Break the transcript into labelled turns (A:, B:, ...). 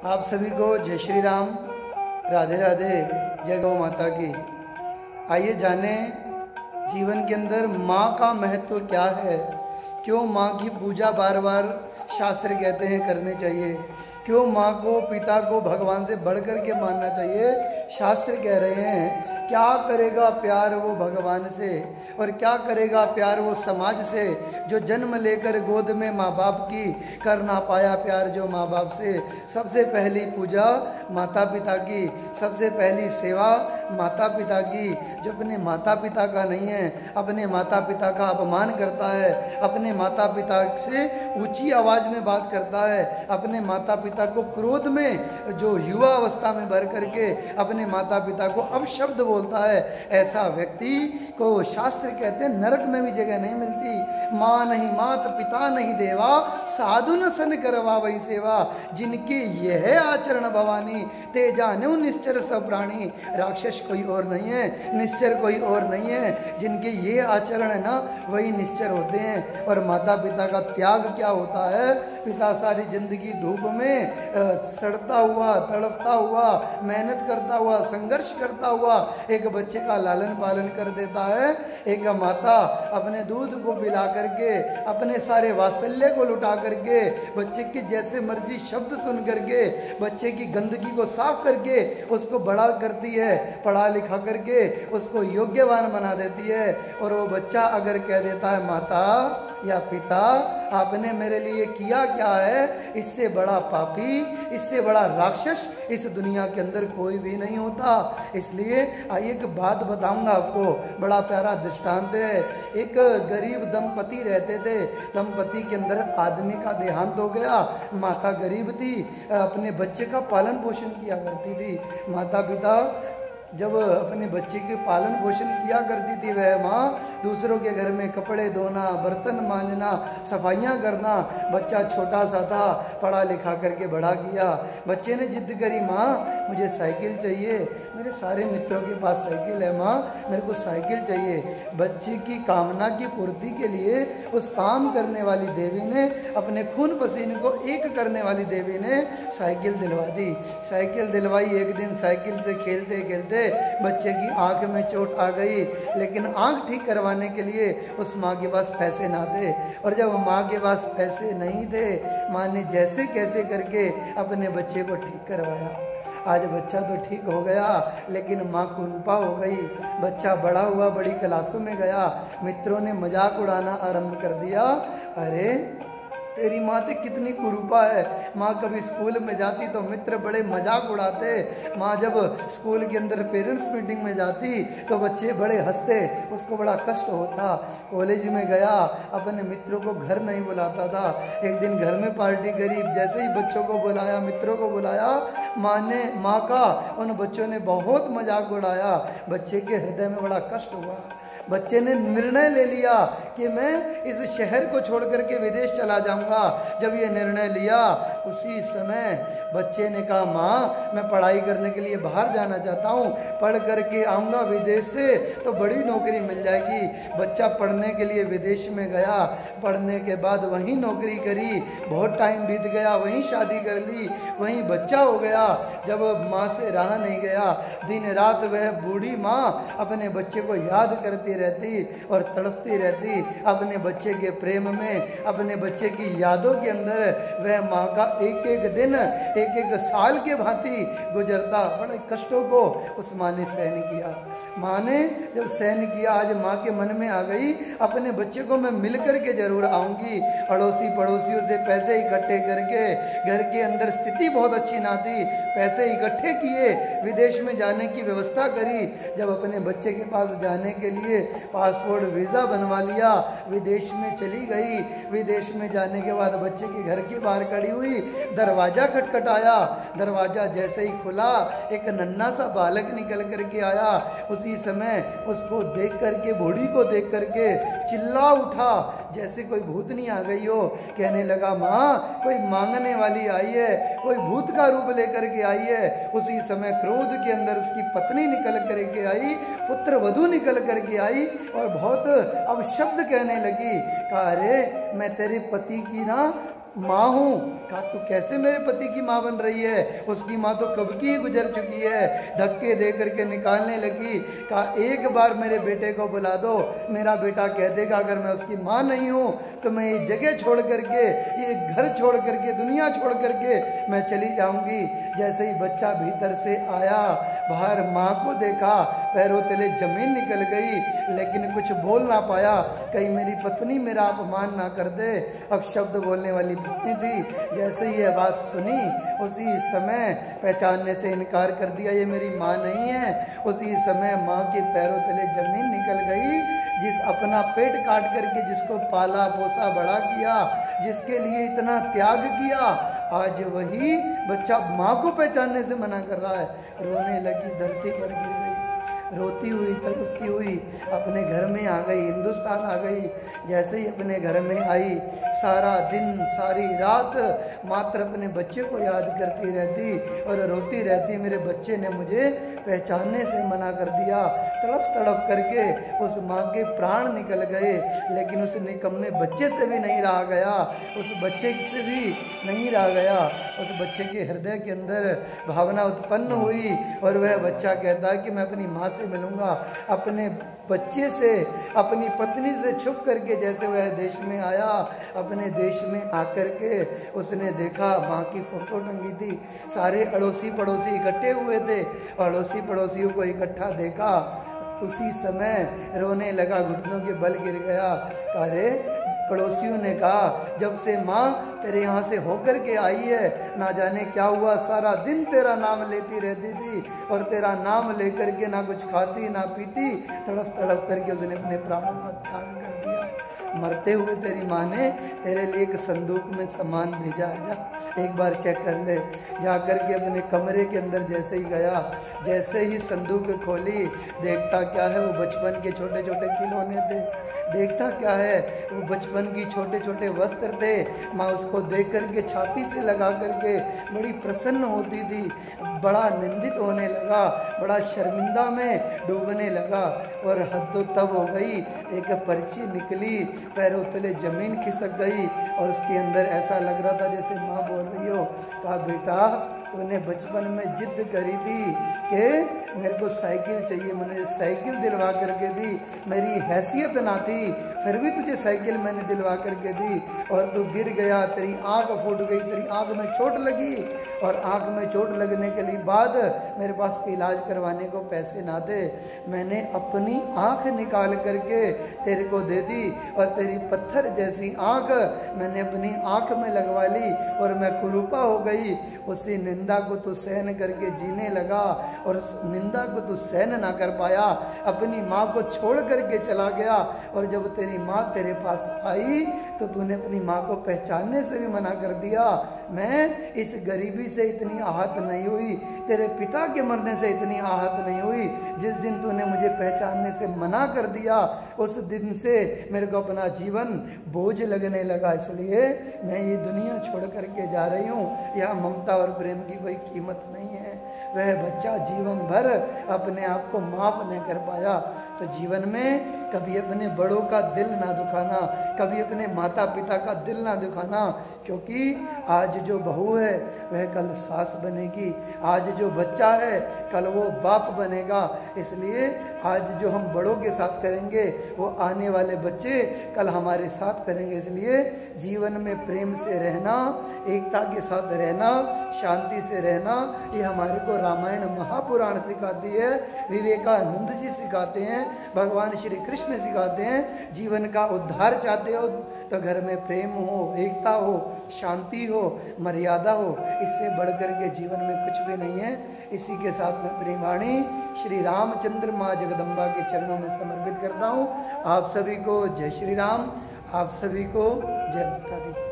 A: आप सभी को जय श्री राम, राधे राधे, जय गौ माता की। आइए जाने जीवन के अंदर माँ का महत्व क्या है। क्यों माँ की पूजा बार बार शास्त्र कहते हैं करने चाहिए। क्यों माँ को पिता को भगवान से बढ़ कर के मानना चाहिए। शास्त्र कह रहे हैं क्या करेगा प्यार वो भगवान से और क्या करेगा प्यार वो समाज से, जो जन्म लेकर गोद में माँ बाप की कर ना पाया प्यार जो माँ बाप से। सबसे पहली पूजा माता पिता की, सबसे पहली सेवा माता पिता की। जो अपने माता पिता का नहीं है, अपने माता पिता का अपमान करता है, अपने माता पिता से ऊंची आवाज में बात करता है, अपने माता पिता को क्रोध में जो युवा अवस्था में भर करके अपने माता पिता को अपशब्द बोलता है, ऐसा व्यक्ति को शास्त्र कहते हैं नरक में भी जगह नहीं मिलती। माँ नहीं मात पिता नहीं देवा, साधु न सन करवा वही सेवा। जिनके यह आचरण भवानी, ते जाने निश्चर सब प्राणी। राक्षस कोई और नहीं है, निश्चर कोई और नहीं है। जिनके ये आचरण है ना वही निश्चर होते हैं। और माता पिता का त्याग क्या होता है। पिता सारी जिंदगी धूप में सड़ता हुआ, तड़पता हुआ, मेहनत करता हुआ, संघर्ष करता हुआ एक बच्चे का लालन पालन कर देता है। एक माता अपने दूध को पिला करके, अपने सारे वात्सल्य को लुटा करके, बच्चे के जैसे मर्जी शब्द सुन करके, बच्चे की गंदगी को साफ करके उसको बड़ा करती है, पढ़ा लिखा करके उसको योग्यवान बना देती है। और वो बच्चा अगर कह देता है माता या पिता आपने मेरे लिए किया क्या है, इससे बड़ा पापी, इससे बड़ा राक्षस इस दुनिया के अंदर कोई भी नहीं होता। इसलिए आइए एक बात बताऊंगा आपको, बड़ा प्यारा दृष्टांत है। एक गरीब दंपति रहते थे। दंपति के अंदर आदमी का देहांत हो गया। माता गरीब थी, अपने बच्चे का पालन पोषण किया करती थी। माता पिता जब अपने बच्चे के पालन पोषण किया करती थी, वह माँ दूसरों के घर में कपड़े धोना, बर्तन मांजना, सफाइयाँ करना। बच्चा छोटा सा था, पढ़ा लिखा करके बड़ा किया। बच्चे ने जिद करी माँ मुझे साइकिल चाहिए, मेरे सारे मित्रों के पास साइकिल है माँ, मेरे को साइकिल चाहिए। बच्चे की कामना की पूर्ति के लिए उस काम करने वाली देवी ने, अपने खून पसीने को एक करने वाली देवी ने साइकिल दिलवा दी। साइकिल दिलवाई। एक दिन साइकिल से खेलते खेलते बच्चे की आंख में चोट आ गई, लेकिन आंख ठीक करवाने के लिए उस माँ के पास पैसे ना थे। और जब माँ के पास पैसे नहीं थे, माँ ने जैसे कैसे करके अपने बच्चे को ठीक करवाया। आज बच्चा तो ठीक हो गया, लेकिन माँ कुरूपा हो गई। बच्चा बड़ा हुआ, बड़ी क्लासों में गया, मित्रों ने मजाक उड़ाना आरंभ कर दिया। अरे तेरी माँ तो कितनी कुरूपा है। माँ कभी स्कूल में जाती तो मित्र बड़े मजाक उड़ाते। माँ जब स्कूल के अंदर पेरेंट्स मीटिंग में जाती तो बच्चे बड़े हंसते, उसको बड़ा कष्ट होता। कॉलेज में गया, अपने मित्रों को घर नहीं बुलाता था। एक दिन घर में पार्टी करी, जैसे ही बच्चों को बुलाया, मित्रों को बुलाया, माँ का उन बच्चों ने बहुत मजाक उड़ाया। बच्चे के हृदय में बड़ा कष्ट हुआ। बच्चे ने निर्णय ले लिया कि मैं इस शहर को छोड़ करके विदेश चला जाऊंगा। जब ये निर्णय लिया, उसी समय बच्चे ने कहा माँ मैं पढ़ाई करने के लिए बाहर जाना चाहता हूँ, पढ़ करके आऊँगा विदेश से तो बड़ी नौकरी मिल जाएगी। बच्चा पढ़ने के लिए विदेश में गया। पढ़ने के बाद वहीं नौकरी करी, बहुत टाइम बीत गया, वहीं शादी कर ली, वहीं बच्चा हो गया। जब माँ से रहा नहीं गया, दिन रात वह बूढ़ी माँ अपने बच्चे को याद करती रहती और तड़पती रहती। अपने बच्चे के प्रेम में, अपने बच्चे की यादों के अंदर वह माँ का एक एक दिन, एक एक साल के भांति गुजरता। बड़े कष्टों को उस माँ ने सहन किया। माँ ने जब सहन किया, आज माँ के मन में आ गई अपने बच्चे को मैं मिल करके जरूर आऊँगी। अड़ोसी पड़ोसियों से पैसे इकट्ठे करके, घर के अंदर स्थिति बहुत अच्छी ना थी, पैसे इकट्ठे किए, विदेश में जाने की व्यवस्था करी। जब अपने बच्चे के पास जाने के लिए पासपोर्ट वीज़ा बनवा लिया, विदेश में चली गई। विदेश में जाने के बाद बच्चे के घर के बाहर खड़ी हुई, दरवाज़ा खटखटाया। दरवाज़ा जैसे ही खुला, एक नन्हा सा बालक निकल करके आया। उसी समय उसको देख करके, बूढ़ी को देख करके चिल्ला उठा जैसे कोई भूतनी आ गई हो। कहने लगा माँ कोई मांगने वाली आई है, कोई भूत का रूप लेकर के आई है। उसी समय क्रोध के अंदर उसकी पत्नी निकल करके आई, पुत्र वधू निकल करके आई और बहुत अब शब्द कहने लगी। कहा अरे मैं तेरे पति की ना माँ हूँ। कहा तू कैसे मेरे पति की माँ बन रही है? उसकी माँ तो कब की गुजर चुकी है। धक्के दे करके निकालने लगी। कहा एक बार मेरे बेटे को बुला दो, मेरा बेटा कह देगा अगर मैं उसकी माँ नहीं हूँ तो मैं ये जगह छोड़ करके, ये घर छोड़ करके, दुनिया छोड़ करके मैं चली जाऊंगी। जैसे ही बच्चा भीतर से आया, बाहर माँ को देखा, पैरों तले जमीन निकल गई, लेकिन कुछ बोल ना पाया। कहीं मेरी पत्नी मेरा अपमान ना कर दे। अब शब्द बोलने वाली पत्नी थी। जैसे ही यह बात सुनी, उसी समय पहचानने से इनकार कर दिया, ये मेरी माँ नहीं है। उसी समय माँ के पैरों तले जमीन निकल गई। जिस अपना पेट काट करके जिसको पाला पोसा बड़ा किया, जिसके लिए इतना त्याग किया, आज वही बच्चा माँ को पहचानने से मना कर रहा है। रोने लगी, धरती पर गिर गई, रोती हुई तड़पती हुई अपने घर में आ गई, हिंदुस्तान आ गई। जैसे ही अपने घर में आई, सारा दिन सारी रात मात्र अपने बच्चे को याद करती रहती और रोती रहती। मेरे बच्चे ने मुझे पहचानने से मना कर दिया। तड़प तड़प करके उस माँ के प्राण निकल गए, लेकिन उस निकम्मे बच्चे से भी नहीं रहा गया, उस बच्चे से भी नहीं रहा गया। उस बच्चे के हृदय के अंदर भावना उत्पन्न हुई और वह बच्चा कहता है कि मैं अपनी माँ से मिलूंगा। अपने बच्चे से, अपनी पत्नी से छुप करके जैसे वह देश में आया, अपने देश में आकर के उसने देखा माँ की फोटो टंगी थी। सारे अड़ोसी पड़ोसी इकट्ठे हुए थे, अड़ोसी पड़ोसियों को इकट्ठा देखा, उसी समय रोने लगा, घुटनों के बल गिर गया। अरे पड़ोसियों ने कहा जब से माँ तेरे यहाँ से होकर के आई है, ना जाने क्या हुआ, सारा दिन तेरा नाम लेती रहती थी और तेरा नाम लेकर के ना कुछ खाती ना पीती, तड़प तड़प करके उसने अपने प्राणों का त्याग कर दिया। मरते हुए तेरी माँ ने तेरे लिए एक संदूक में सामान भेजा है, जा एक बार चेक कर ले। जा कर के अपने कमरे के अंदर जैसे ही गया, जैसे ही संदूक खोली, देखता क्या है, वो बचपन के छोटे छोटे खिलौने थे। देखता क्या है, वो बचपन की छोटे छोटे वस्त्र थे। माँ उसको देख करके छाती से लगा करके बड़ी प्रसन्न होती थी। बड़ा निंदित होने लगा, बड़ा शर्मिंदा में डूबने लगा और हद तो तब हो गई, एक पर्ची निकली, पैरों तले जमीन खिसक गई और उसके अंदर ऐसा लग रहा था जैसे माँ बोल रही हो। कहा बेटा तूने बचपन में जिद करी थी कि मेरे को साइकिल चाहिए, मैंने साइकिल दिलवा करके दी, मेरी हैसियत ना थी फिर भी तुझे साइकिल मैंने दिलवा करके दी और तू गिर गया, तेरी आंख फूट गई, तेरी आंख में चोट लगी और आंख में चोट लगने के लिए बाद मेरे पास इलाज करवाने को पैसे ना थे, मैंने अपनी आंख निकाल करके तेरे को दे दी और तेरी पत्थर जैसी आंख मैंने अपनी आंख में लगवा ली और मैं कुरूपा हो गई। उसी निंदा को तू सहन करके जीने लगा और उस निंदा को तू सहन ना कर पाया, अपनी माँ को छोड़ करके चला गया और जब तेरी माँ तेरे पास आई तो तूने अपनी माँ को पहचानने से भी मना कर दिया। मैं इस गरीबी से इतनी आहत नहीं हुई, तेरे पिता के मरने से इतनी आहत नहीं हुई, जिस दिन तूने मुझे पहचानने से मना कर दिया उस दिन से मेरे को अपना जीवन बोझ लगने लगा, इसलिए मैं ये दुनिया छोड़ करके जा रही हूँ। यह ममता और प्रेम की कोई कीमत नहीं है। वह बच्चा जीवन भर अपने आप को माफ नहीं कर पाया। तो जीवन में कभी अपने बड़ों का दिल ना दुखाना, कभी अपने माता पिता का दिल ना दुखाना, क्योंकि आज जो बहू है वह कल सास बनेगी, आज जो बच्चा है कल वो बाप बनेगा। इसलिए आज जो हम बड़ों के साथ करेंगे वो आने वाले बच्चे कल हमारे साथ करेंगे। इसलिए जीवन में प्रेम से रहना, एकता के साथ रहना, शांति से रहना, ये हमारे को रामायण महापुराण सिखाती है, विवेकानंद जी सिखाते हैं, भगवान श्री कृष्ण सिखाते हैं। जीवन का उद्धार चाहते हो तो घर में प्रेम हो, एकता हो, शांति हो, मर्यादा हो, इससे बढ़कर के जीवन में कुछ भी नहीं है। इसी के साथ मैं अपनी वाणी श्री रामचंद्र माँ जगदम्बा के चरणों में समर्पित करता हूँ। आप सभी को जय श्री राम, आप सभी को जय माता दी।